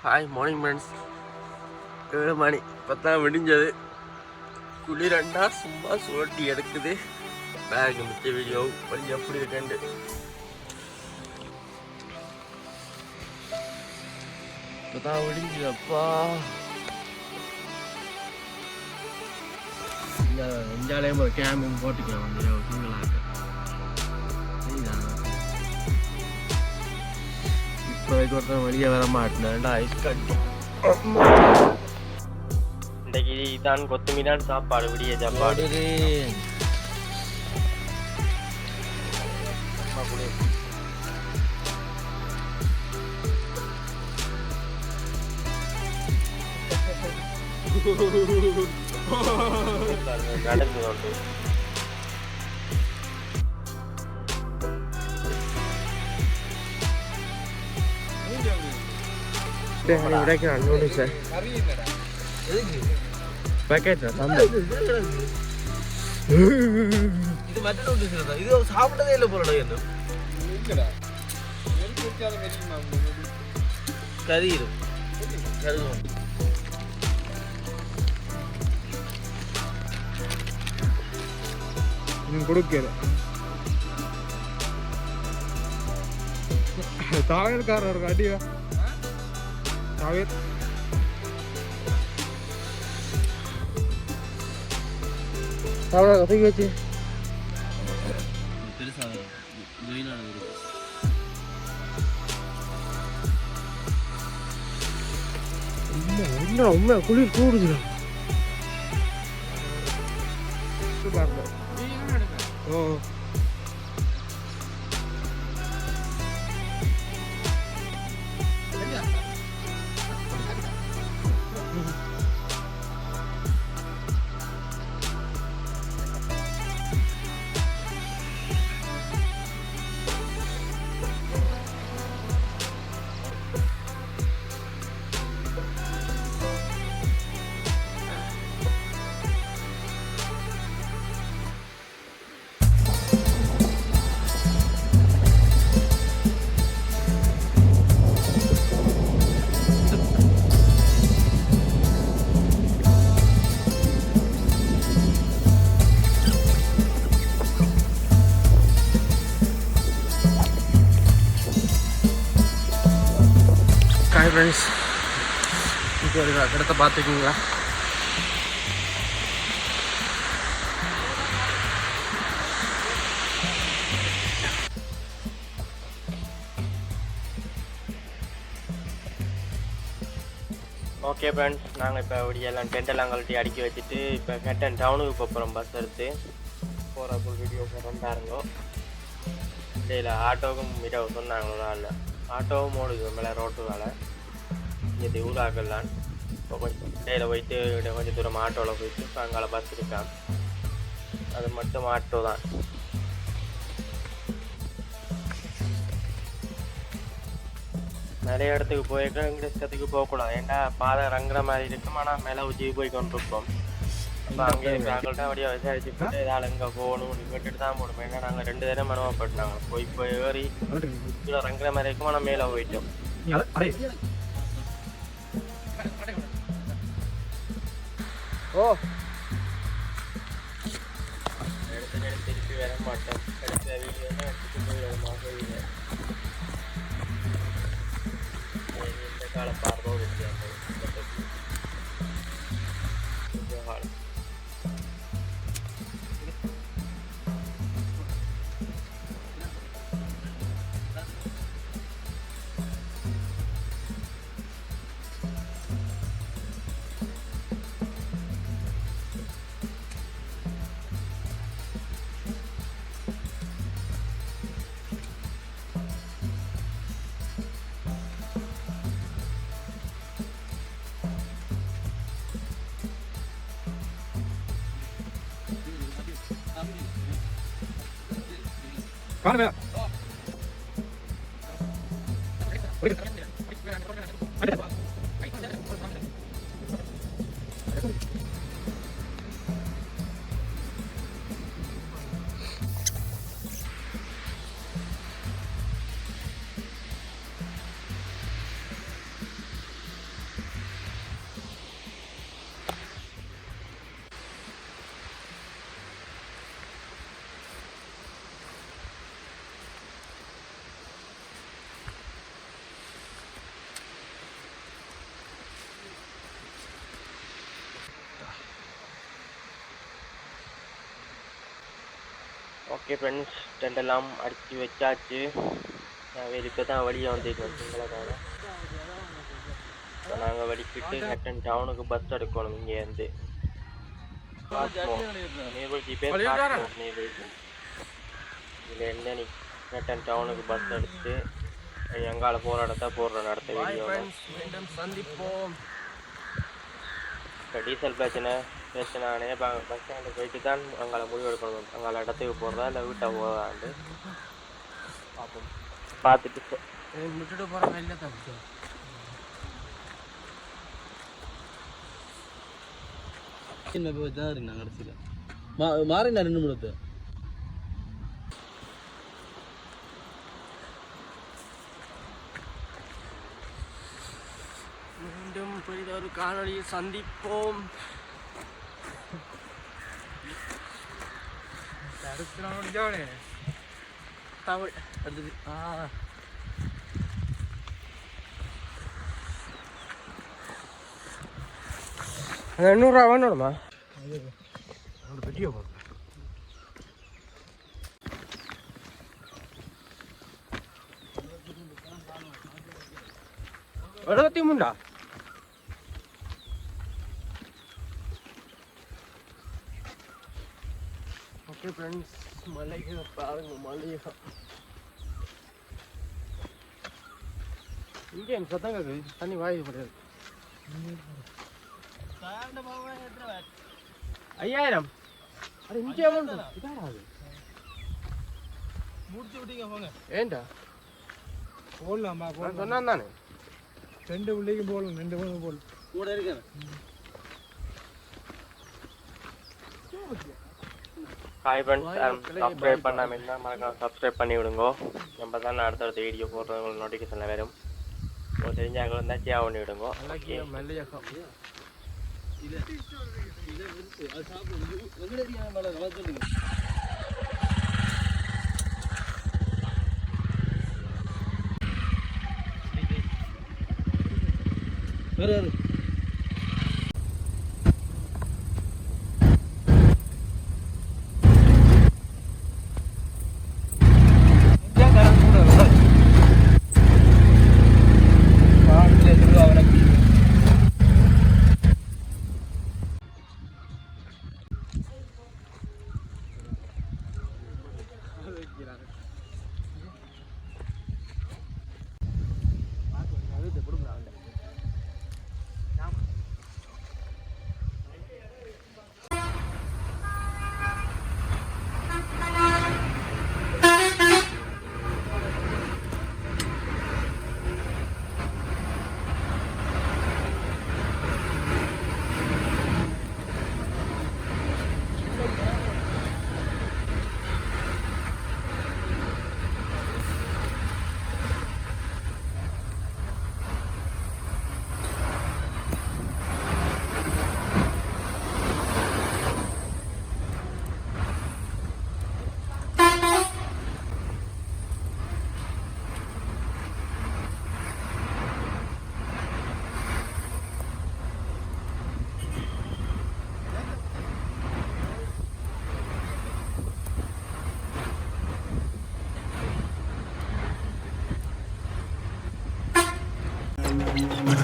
Hi morning friends. 7 மணி 10 விடிஞ்சது. குளிரண்டா சும்மா சுவட்டி எடுக்குது. Back மிச்ச வீடியோ கொஞ்சம் எப்படி இருக்குண்டு இப்போதான் விடிஞ்சப்பா. இந்த எஞ்சாலையும் ஒரு கேமும் போட்டுக்கலாம் வந்து சிங்களாக. இப்போதைக்கு ஒருத்தன் வெளியே வர மாட்டேன்டா. ஐஸ் கட்டி இன்றைக்கு இதான் கொத்துமீதான் சாப்பாடு, விடிய சாப்பாடு. நடந்து கொண்டு உடைக்கிறான் நூடுல்ஸ் பேக்கெட் இது மற்ற நூடுல்ஸ் தான். இது சாப்பிட்டதே இல்லை போல. என்ன கறீரும் கருதும் கொடுக்கல. தாவல்காரர் அடிவா தாவல் தாவல கதைக்கு வச்சு உண்மை குளிர் கூடுது. ஓ ஃப்ரெண்ட்ஸ், இப்போ ஒரு இடத்த பார்த்துக்கிங்களா? ஓகே ஃப்ரெண்ட்ஸ், நாங்கள் இப்போ விடியெல்லாம் டென்ட்டெல்லாம் கழட்டி அடுக்கி வச்சுட்டு இப்போ கட்டன் டவுனுக்கு போகிறோம். பஸ் எடுத்து போகிறப்போ வீடியோ போகிறோம் பாருங்க. இடையில் ஆட்டோவுக்கும் வீடியோ சொன்னாங்களா? இல்லை, ஆட்டோவும் ஓடுது மேலே ரோட்டு வேலை. இது ஊராகலாம். இப்போ கொஞ்சம் இடையில் போயிட்டு கொஞ்சம் தூரம் ஆட்டோவில் போயிட்டு இப்போ அங்கால பஸ் இருக்கான். அது மட்டும் ஆட்டோ தான். நிறைய இடத்துக்கு போயிருக்கோம். இங்கிலீஷ்டத்துக்கு போகக்கூடாது, ஏன்டா பாதை ரங்குற மாதிரி இருக்கும். ஆனால் மேலே உச்சிக்கு போய் கொண்டிருப்போம். அப்போ அங்கே நாங்கள்கிட்ட அப்படியே விசாரிச்சு போட்டு ஏதாவது எங்கே போகணும் கேட்டுட்டு தான் போடுவோம். ஏன்னா நாங்கள் 2 தடவை அனுபவப்பட்டாங்க. போய் ஏறி கீழே ரங்குற மாதிரி இருக்கும். ஆனால் மேலே போயிட்டோம். ஓ எடுத்து திருப்பி வர மாட்டோம். எடுத்த வீடியோனா எடுத்துட்டு போய் வர மாட்டோம். இந்த காலம் பார்ப்போம். காலம் காணுமே. ஓகே ஃப்ரெண்ட்ஸ், டெண்டெல்லாம் அடித்து வச்சாச்சு. இப்போ தான் வெளியே வந்துருக்கோம் சிங்களக்கான. இப்போ நாங்கள் வெடிக்கிட்டு ஹெட்டன் டவுனுக்கு பஸ் எடுக்கணும் இங்கேருந்து. நீர்வீழ்ச்சி பேர் நீர்வீழ்ச்சி. இதில் இருந்து நீ ஹெட்டன் டவுனுக்கு பஸ் எடுத்து எங்கால போகிற இடத்த போடுற நடத்த வீடியோ சந்திப்போம். இப்போ டீசல் பிரச்சனை பஸ் ஸ்டாண்டு போயிட்டு தான் அங்கே முடிவு எடுக்கணும். அங்கே இடத்துக்கு போகிறதா இல்லை வீட்டை போதாண்டு பார்ப்போம். பார்த்துட்டு விட்டுட்டு போகிறோம் இல்லை தப்பு கடைசியில் மாறினா 2 minutu. மீண்டும் புதிதொரு காணொளியில் சந்திப்போம். தமிழ் அடுத்தது 200 வேணுமா? பெட்டியோ 73. ஓகே ஃப்ரெண்ட்ஸ், மலைகளை பாருங்க. மலைகள் இங்கே எனக்கு சத்தம் கேட்குது. தண்ணி வாயுது கிடையாது. 5000 அது இங்கே இதாடா அது முடிச்சு விட்டீங்க போங்க. ஏண்டா போடலாமா? சொன்னான் தானே 2 பிள்ளைக்கும் போடலாம். 2 பேரும் போடலாம். கூட இருக்கேன். ஹாய் ஃப்ரெண்ட்ஸ், சப்ஸ்கிரைப் பண்ணாமல் இருந்தால் மறக்காம சப்ஸ்கிரைப் பண்ணி விடுங்கோ. நம்ம தான் அடுத்தடுத்த வீடியோ போடுறது உங்களுக்கு நோட்டிஃபிகேஷனில் வரும். உங்களுக்கு தெரிஞ்சாங்க இருந்தால் சேவ் பண்ணி விடுங்கோ. ஓகே, மல்லியக்கம் வேறு Thank you.